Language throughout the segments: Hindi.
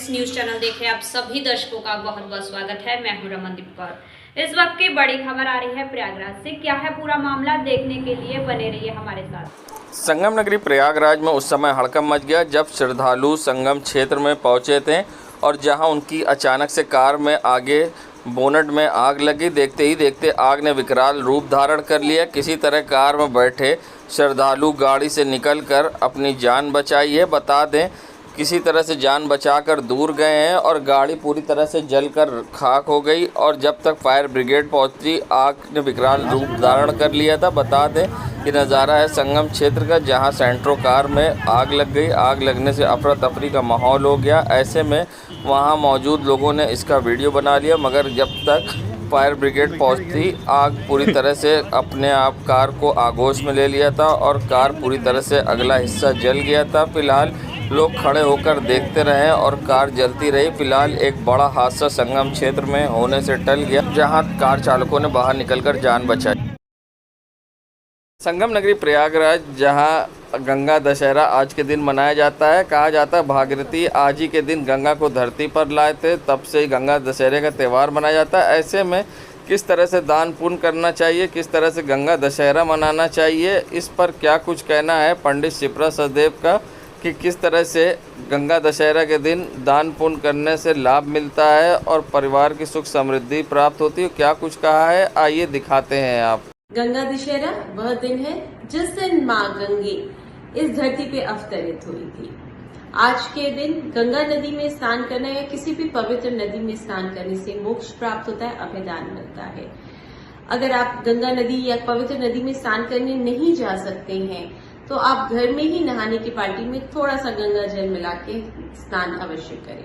फ्रेंड्स, न्यूज चैनल देखे आप सभी दर्शकों का बहुत बहुत स्वागत है। मैं हूं रमनदीप कौर। इस वक्त की बड़ी खबर आ रही है प्रयागराज से। क्या है पूरा मामला, देखने के लिए बने रहिए हमारे साथ। संगम नगरी प्रयागराज में उस समय हड़कंप मच गया जब श्रद्धालु संगम क्षेत्र में पहुंचे थे और जहां उनकी अचानक से कार में आगे बोनट में आग लगी। देखते ही देखते आग ने विकराल रूप धारण कर लिया। किसी तरह कार में बैठे श्रद्धालु गाड़ी से निकलकर अपनी जान बचाई है। बता दें, किसी तरह से जान बचाकर दूर गए हैं और गाड़ी पूरी तरह से जलकर खाक हो गई। और जब तक फायर ब्रिगेड पहुंची, आग ने विकराल रूप धारण कर लिया था। बता दें कि नज़ारा है संगम क्षेत्र का, जहां सेंट्रो कार में आग लग गई। आग लगने से अफरा तफरी का माहौल हो गया। ऐसे में वहां मौजूद लोगों ने इसका वीडियो बना लिया, मगर जब तक फायर ब्रिगेड पहुंचती, आग पूरी तरह से अपने आप कार को आगोश में ले लिया था और कार पूरी तरह से अगला हिस्सा जल गया था। फिलहाल लोग खड़े होकर देखते रहे और कार जलती रही। फिलहाल एक बड़ा हादसा संगम क्षेत्र में होने से टल गया, जहां कार चालकों ने बाहर निकलकर जान बचाई। संगम नगरी प्रयागराज, जहां गंगा दशहरा आज के दिन मनाया जाता है। कहा जाता है भागीरथी आज ही के दिन गंगा को धरती पर लाए थे, तब से गंगा दशहरे का त्यौहार मनाया जाता है। ऐसे में किस तरह से दान पुण्य करना चाहिए, किस तरह से गंगा दशहरा मनाना चाहिए, इस पर क्या कुछ कहना है पंडित शिप्रा सचदेव का कि किस तरह से गंगा दशहरा के दिन दान पुण्य करने से लाभ मिलता है और परिवार की सुख समृद्धि प्राप्त होती है। क्या कुछ कहा है, आइए दिखाते हैं आप। गंगा दशहरा वह दिन है जिस दिन माँ गंगे इस धरती पे अवतरित हुई थी। आज के दिन गंगा नदी में स्नान करना या किसी भी पवित्र नदी में स्नान करने से मोक्ष प्राप्त होता है, अभयदान मिलता है। अगर आप गंगा नदी या पवित्र नदी में स्नान करने नहीं जा सकते हैं तो आप घर में ही नहाने की पार्टी में थोड़ा सा गंगा जल मिला के स्नान अवश्य करें।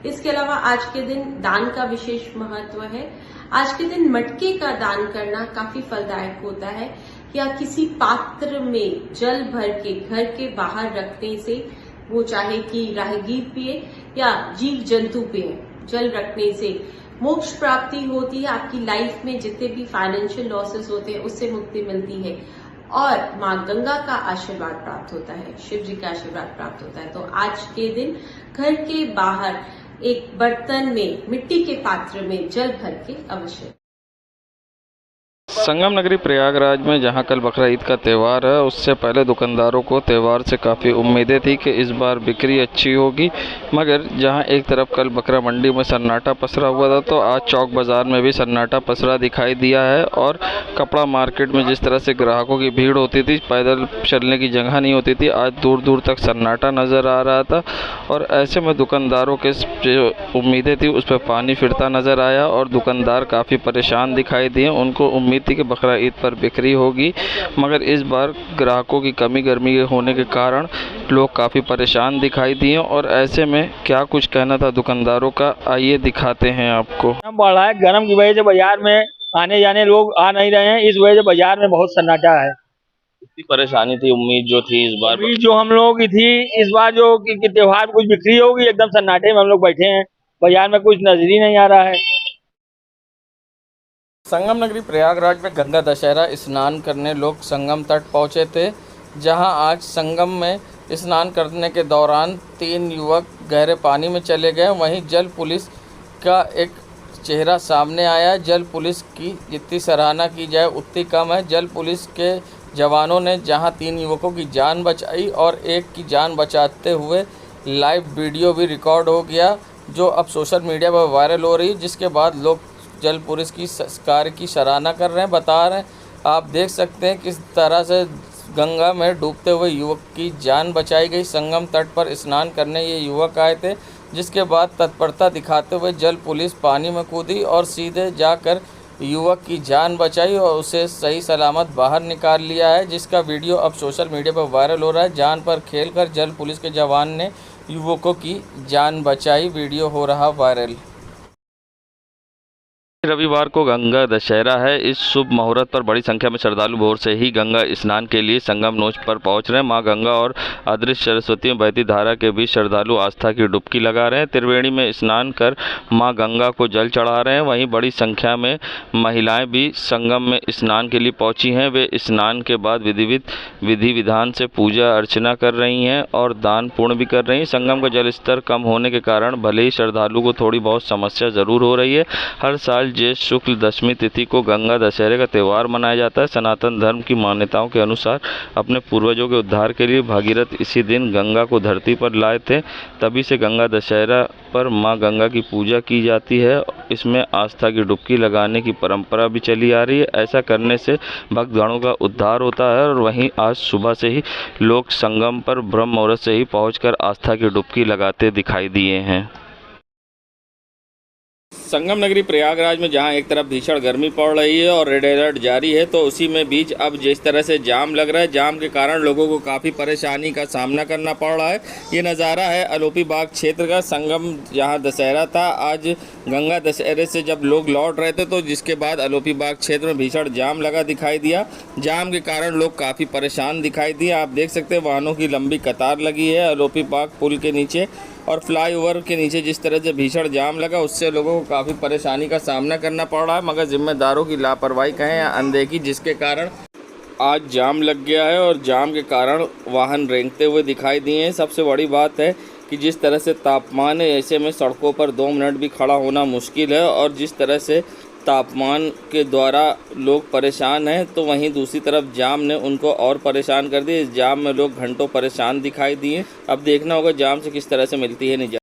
इसके अलावा आज के दिन दान का विशेष महत्व है। आज के दिन मटके का दान करना काफी फलदायक होता है, या किसी पात्र में जल भर के घर के बाहर रखने से, वो चाहे कि राहगीर पिए या जीव जंतु पिए, जल रखने से मोक्ष प्राप्ति होती है। आपकी लाइफ में जितने भी फाइनेंशियल लॉसेस होते हैं उससे मुक्ति मिलती है और माँ गंगा का आशीर्वाद प्राप्त होता है, शिव जी का आशीर्वाद प्राप्त होता है। तो आज के दिन घर के बाहर एक बर्तन में, मिट्टी के पात्र में जल भर के अवश्य। संगम नगरी प्रयागराज में जहां कल बकरा ईद का त्यौहार है, उससे पहले दुकानदारों को त्यौहार से काफ़ी उम्मीदें थी कि इस बार बिक्री अच्छी होगी। मगर जहां एक तरफ कल बकरा मंडी में सन्नाटा पसरा हुआ था, तो आज चौक बाज़ार में भी सन्नाटा पसरा दिखाई दिया है। और कपड़ा मार्केट में जिस तरह से ग्राहकों की भीड़ होती थी, पैदल चलने की जगह नहीं होती थी, आज दूर दूर तक सन्नाटा नज़र आ रहा था। और ऐसे में दुकानदारों के जो उम्मीदें थी उस पर पानी फिरता नज़र आया और दुकानदार काफ़ी परेशान दिखाई दिए। उनको उम्मीद थी कि बकरा ईद पर बिक्री होगी, मगर इस बार ग्राहकों की कमी गर्मी होने के कारण लोग काफ़ी परेशान दिखाई दिए। और ऐसे में क्या कुछ कहना था दुकानदारों का, आइए दिखाते हैं आपको। बढ़ा है गर्म की वजह से बाजार में आने जाने लोग आ नहीं रहे हैं, इस वजह से बाजार में बहुत सन्नाटा है। इतनी परेशानी थी, उम्मीद जो थी इस बार, उम्मीद जो हम लोगों की थी इस बार जो कि त्योहार में कुछ बिक्री होगी, एकदम सन्नाटे में हम लोग बैठे हैं, बाजार में कुछ नजर ही नहीं आ रहा है। संगम नगरी प्रयागराज में गंगा दशहरा स्नान करने लोग संगम तट पहुंचे थे, जहां आज संगम में स्नान करने के दौरान 3 युवक गहरे पानी में चले गए। वहीं जल पुलिस का एक चेहरा सामने आया। जल पुलिस की जितनी सराहना की जाए उतनी कम है। जल पुलिस के जवानों ने जहां 3 युवकों की जान बचाई और एक की जान बचाते हुए लाइव वीडियो भी रिकॉर्ड हो गया, जो अब सोशल मीडिया पर वायरल हो रही है, जिसके बाद लोग जल पुलिस की कार्य की सराहना कर रहे हैं, बता रहे हैं। आप देख सकते हैं किस तरह से गंगा में डूबते हुए युवक की जान बचाई गई। संगम तट पर स्नान करने ये युवक आए थे, जिसके बाद तत्परता दिखाते हुए जल पुलिस पानी में कूदी और सीधे जाकर युवक की जान बचाई और उसे सही सलामत बाहर निकाल लिया है, जिसका वीडियो अब सोशल मीडिया पर वायरल हो रहा है। जान पर खेलकर जल पुलिस के जवान ने युवकों की जान बचाई, वीडियो हो रहा वायरल। रविवार को गंगा दशहरा है। इस शुभ मुहूर्त पर बड़ी संख्या में श्रद्धालु भोर से ही गंगा स्नान के लिए संगम नोच पर पहुंच रहे हैं। मां गंगा और अदृश्य सरस्वती में बहती धारा के बीच श्रद्धालु आस्था की डुबकी लगा रहे हैं। त्रिवेणी में स्नान कर मां गंगा को जल चढ़ा रहे हैं। वहीं बड़ी संख्या में महिलाएं भी संगम में स्नान के लिए पहुंची हैं। वे स्नान के बाद विधि विधान से पूजा अर्चना कर रही हैं और दान पुण्य भी कर रही हैं। संगम का जल स्तर कम होने के कारण भले ही श्रद्धालु को थोड़ी बहुत समस्या जरूर हो रही है। हर साल ज्येष्ठ शुक्ल दशमी तिथि को गंगा दशहरे का त्यौहार मनाया जाता है। सनातन धर्म की मान्यताओं के अनुसार अपने पूर्वजों के उद्धार के लिए भागीरथ इसी दिन गंगा को धरती पर लाए थे। तभी से गंगा दशहरा पर मां गंगा की पूजा की जाती है। इसमें आस्था की डुबकी लगाने की परंपरा भी चली आ रही है। ऐसा करने से भक्तगणों का उद्धार होता है। और वहीं आज सुबह से ही लोग संगम पर ब्रह्म मुहूर्त से ही पहुंचकर आस्था की डुबकी लगाते दिखाई दिए हैं। संगम नगरी प्रयागराज में जहां एक तरफ भीषण गर्मी पड़ रही है और रेड अलर्ट जारी है, तो उसी में बीच अब जिस तरह से जाम लग रहा है, जाम के कारण लोगों को काफ़ी परेशानी का सामना करना पड़ रहा है। ये नज़ारा है अलोपी बाग क्षेत्र का। संगम जहां दशहरा था, आज गंगा दशहरे से जब लोग लौट रहे थे, तो जिसके बाद अलोपी बाग क्षेत्र में भीषण जाम लगा दिखाई दिया। जाम के कारण लोग काफ़ी परेशान दिखाई दिए। आप देख सकते हैं वाहनों की लंबी कतार लगी है अलोपी बाग पुल के नीचे और फ्लाईओवर के नीचे। जिस तरह से भीषण जाम लगा, उससे लोगों को काफ़ी परेशानी का सामना करना पड़ रहा है, मगर जिम्मेदारों की लापरवाही कहें या अनदेखी, जिसके कारण आज जाम लग गया है और जाम के कारण वाहन रेंगते हुए दिखाई दिए हैं। सबसे बड़ी बात है कि जिस तरह से तापमान है, ऐसे में सड़कों पर 2 मिनट भी खड़ा होना मुश्किल है और जिस तरह से तापमान के द्वारा लोग परेशान हैं, तो वहीं दूसरी तरफ जाम ने उनको और परेशान कर दिया। इस जाम में लोग घंटों परेशान दिखाई दिए। अब देखना होगा जाम से किस तरह से मिलती है निजात।